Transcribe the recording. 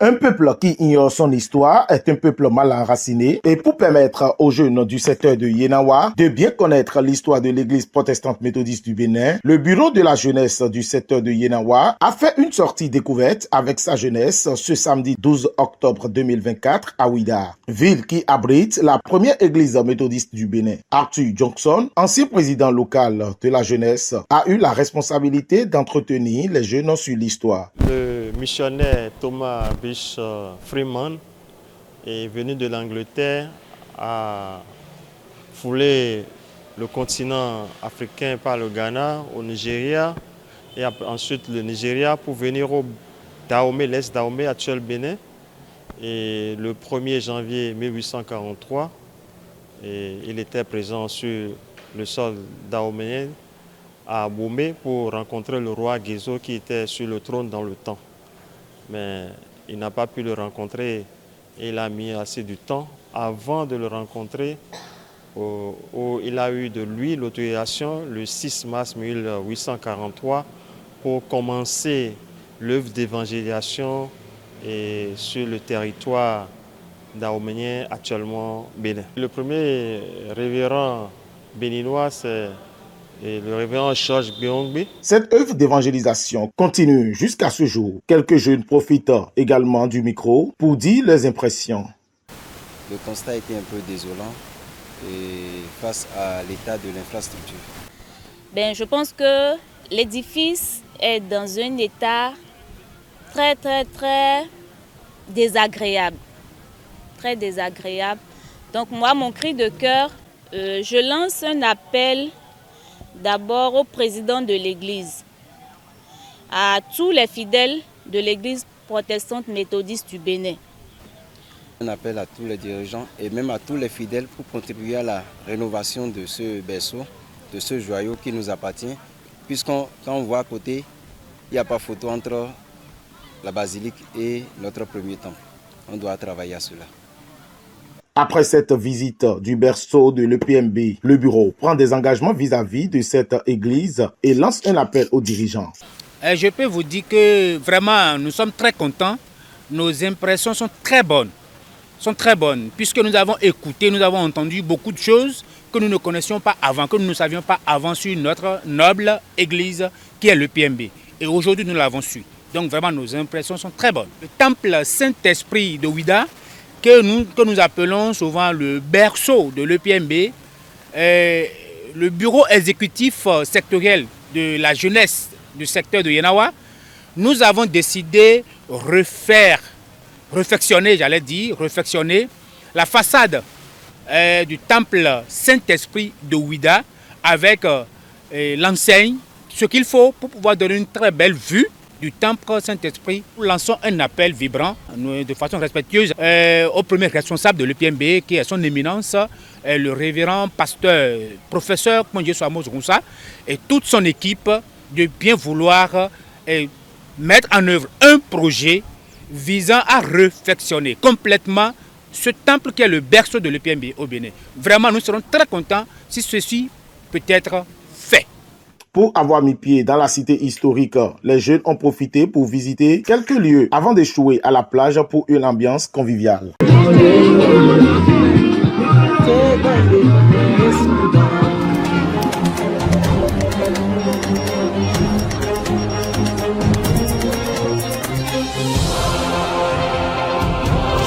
Un peuple qui ignore son histoire est un peuple mal enraciné et pour permettre aux jeunes du secteur de Yenawa de bien connaître l'histoire de l'église protestante méthodiste du Bénin, le bureau de la jeunesse du secteur de Yenawa a fait une sortie découverte avec sa jeunesse ce samedi 12 octobre 2024 à Ouida, ville qui abrite la première église méthodiste du Bénin. Arthur Johnson, ancien président local de la jeunesse, a eu la responsabilité d'entretenir les jeunes sur l'histoire. Le missionnaire Thomas Bish Freeman est venu de l'Angleterre à fouler le continent africain par le Ghana, au Nigeria, et ensuite le Nigeria pour venir au Dahomey, l'Est Dahomey, actuel Bénin. Et le 1er janvier 1843, il était présent sur le sol dahoméen à Abomey pour rencontrer le roi Guézo qui était sur le trône dans le temps. Mais il n'a pas pu le rencontrer et il a mis assez du temps avant de le rencontrer. Il a eu de lui l'autorisation le 6 mars 1843 pour commencer l'œuvre d'évangélisation sur le territoire dahoméen, actuellement Bénin. Le premier révérend béninois, c'est le révérend Georges Biongbi. Cette œuvre d'évangélisation continue jusqu'à ce jour. Quelques jeunes profitent également du micro pour dire leurs impressions. Le constat était un peu désolant face à l'état de l'infrastructure. Je pense que l'édifice est dans un état très désagréable. Très désagréable. Donc moi, mon cri de cœur, je lance un appel d'abord au président de l'église, à tous les fidèles de l'église protestante méthodiste du Bénin. Un appel à tous les dirigeants et même à tous les fidèles pour contribuer à la rénovation de ce berceau, de ce joyau qui nous appartient, puisqu'on quand on voit à côté, il n'y a pas photo entre la basilique et notre premier temple. On doit travailler à cela. Après cette visite du berceau de l'EPMB, le bureau prend des engagements vis-à-vis de cette église et lance un appel aux dirigeants. Je peux vous dire que vraiment nous sommes très contents. Nos impressions sont très bonnes. Puisque nous avons écouté, nous avons entendu beaucoup de choses que nous ne connaissions pas avant, que nous ne savions pas avant sur notre noble église qui est l'EPMB. Et aujourd'hui nous l'avons su. Donc vraiment nos impressions sont très bonnes. Le temple Saint-Esprit de Ouida, que nous appelons souvent le berceau de l'EPMB, le bureau exécutif sectoriel de la jeunesse du secteur de Yenawa, nous avons décidé réfectionner la façade du temple Saint-Esprit de Ouida avec l'enseigne, ce qu'il faut pour pouvoir donner une très belle vue du temple Saint-Esprit. Nous lançons un appel vibrant de façon respectueuse au premier responsable de l'EPMB qui est son éminence, le révérend pasteur, professeur Ponje Swamos Roussa et toute son équipe de bien vouloir mettre en œuvre un projet visant à réfectionner complètement ce temple qui est le berceau de l'EPMB au Bénin. Vraiment, nous serons très contents si ceci peut être fait. Pour avoir mis pied dans la cité historique, les jeunes ont profité pour visiter quelques lieux avant d'échouer à la plage pour une ambiance conviviale.